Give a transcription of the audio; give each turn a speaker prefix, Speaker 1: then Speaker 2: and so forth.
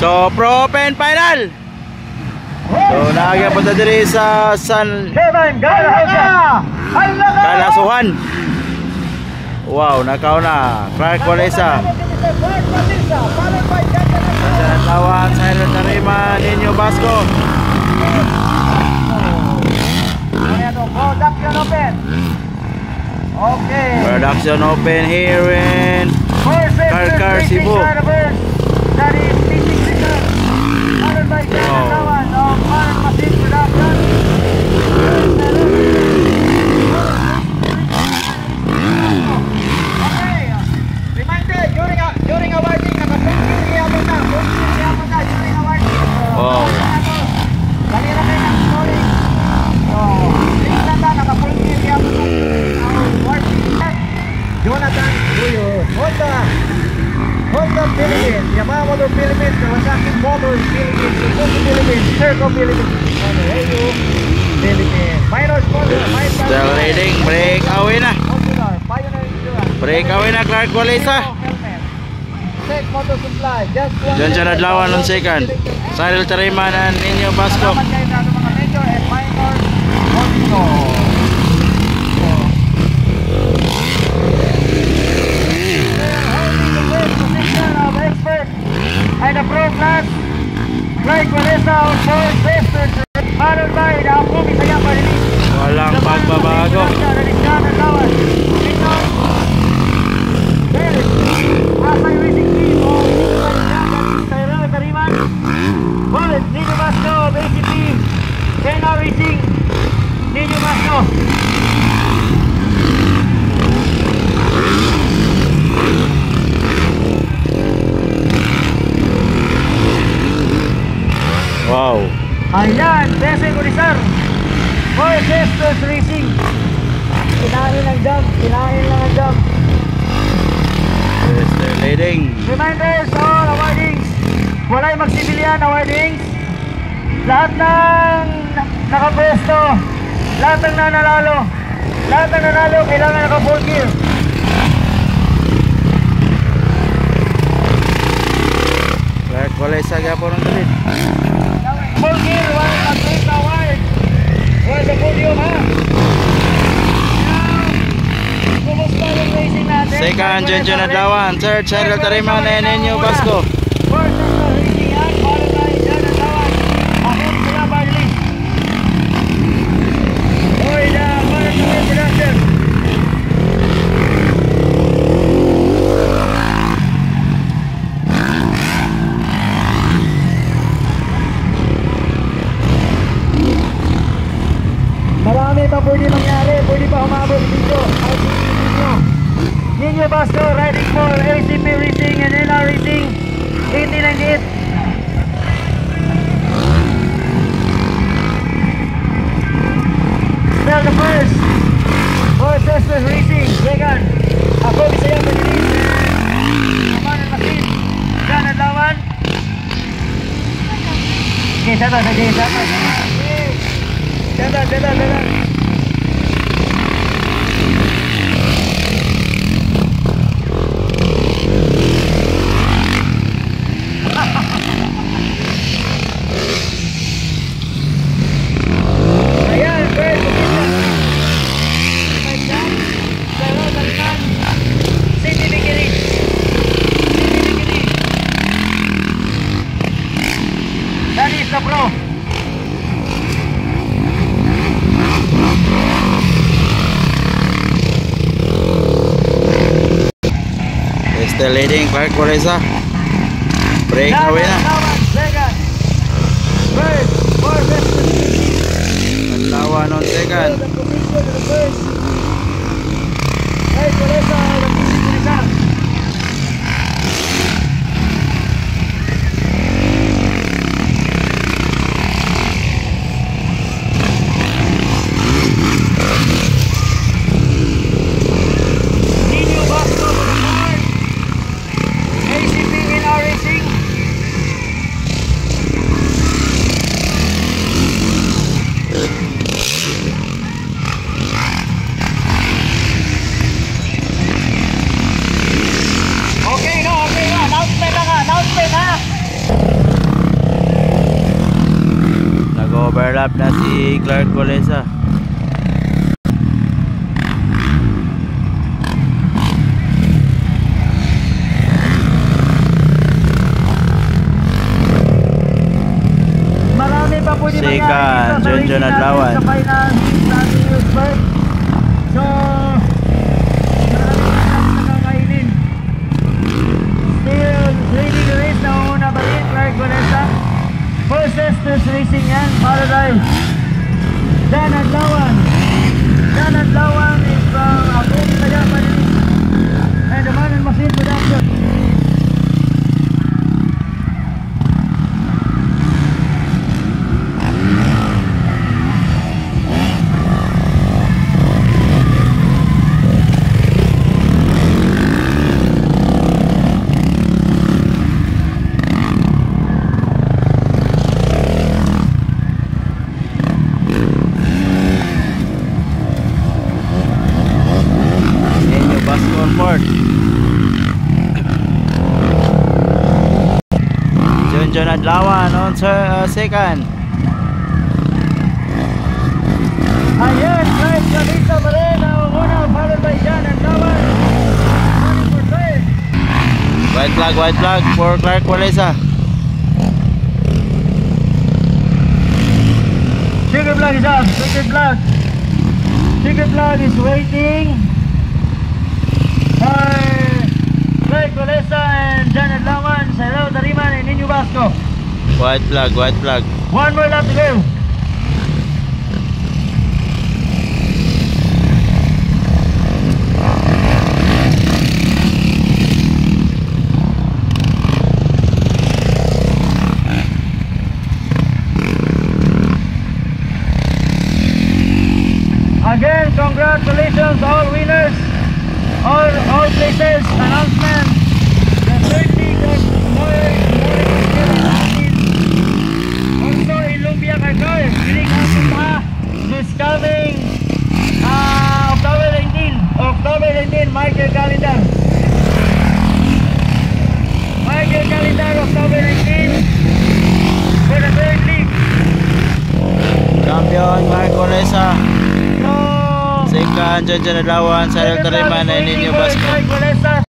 Speaker 1: So pro open final. So naagya pa ta diri sa San Kalasuhan. Wow, nakaw na Clark Walesa. Sa lawan Cyril Tarima, Nino Basco.
Speaker 2: Production open. Okay.
Speaker 1: Production open here in Karkar, Cebu.
Speaker 2: That is Fishing Return. Followed by Lawan of Mark Machine Production. Okay. Reminder, during awarding, naka-full yapon na during awarding.
Speaker 1: Wow.
Speaker 2: Dali na kayo ng story. So, tingnan na, naka-full yapon na awarding. Jonathan Ruyo, Honda Philippines, Yamaha Motor Philippines, Kawasaki Motors Philippines, Suzuki Philippines, Serco Philippines, Honorayo Philippines. Minor sponsor,
Speaker 1: Still leading, break away na. Break away na Clark Walesa.
Speaker 2: Set Motor Supply, just one.
Speaker 1: Diyan Adlawan on second. Cyril Tarima and Nino Basco.
Speaker 2: Salamat kayo sa mga major and minor sponsor. And the pro class, Clark Walesa on fourth sisters, followed by the Apo Bisaya Parilis.
Speaker 1: Walang pagbabago.
Speaker 2: Asay Racing Team o Cyril Tarima, Bullet, Nino Basco, ACP, Kena Racing, Nino Basco.
Speaker 1: Wow.
Speaker 2: Ayan, Bese Gulisar, Four Sisters Racing. Kinain lang ang jump.
Speaker 1: Still leading.
Speaker 2: Reminders, all awardings. Walay magsibilian awardings. Lahat ng nakapwesto, lahat ng nanalo, kailangan naka-full gear.
Speaker 1: Clark Walesa gapon ang dalit.
Speaker 2: Full gear, one mag-great award. Well, the podium, ha? Kumusta yung racing natin?
Speaker 1: Second, Junjun Adlawan. Third, Cyril Tarima and Nino Basco.
Speaker 2: Fourth, racing yan. Followed by John Adlawan. Ako, sila Barley. Oy, the Mark Production. Marami pa pwede mangyari, pwede pa humabot dito. Nino Basco riding for ACP Racing and NR Racing 1898. Still the first Four Sisters Racing, second Ako Bisaya Parilis, Aman Machine, John Adlawan. Okay, sana. Dadan. Ayan, first City Bikini. That is the pro.
Speaker 1: Still leading Clark Walesa. Break away na.
Speaker 2: Second. First, four sisters.
Speaker 1: Adlawan on second.
Speaker 2: The position of the first. Clark Walesa, the position. Nino Basco for the fourth. ACP NR Racing.
Speaker 1: overlap na si Clark Walesa.
Speaker 2: Marami pa po di
Speaker 1: Second, John Adlawan.
Speaker 2: Sabay na sa ating Usberg. So, marami na nakakainin. Still leading the race. Nauna pa rin Clark Walesa. First testers racing yan. Paradise. Dan Adlawan. Dan Adlawan is from Abong Tayapan. And the Man and Machine Production.
Speaker 1: John Adlawan on second.
Speaker 2: Ayan, Clark Walesa pa rin ang una, followed by John Adlawan. Running for third.
Speaker 1: White flag for Clark Walesa.
Speaker 2: Sugar flag is up, sugar flag. Sugar flag is waiting for Clark Walesa and John Adlawan, Sailao Tariman and Ninyo Basco.
Speaker 1: White flag.
Speaker 2: One more lap to go. Again, congratulations to all winners, all places, announcement. The third league of also in Lumbia Cardor, this coming October 19, mark your calendar. Mark your calendar, October 19 for the third league.
Speaker 1: Champion Clark Walesa. Second, John Adlawan, Sailao Tariman and Ninyo Basco.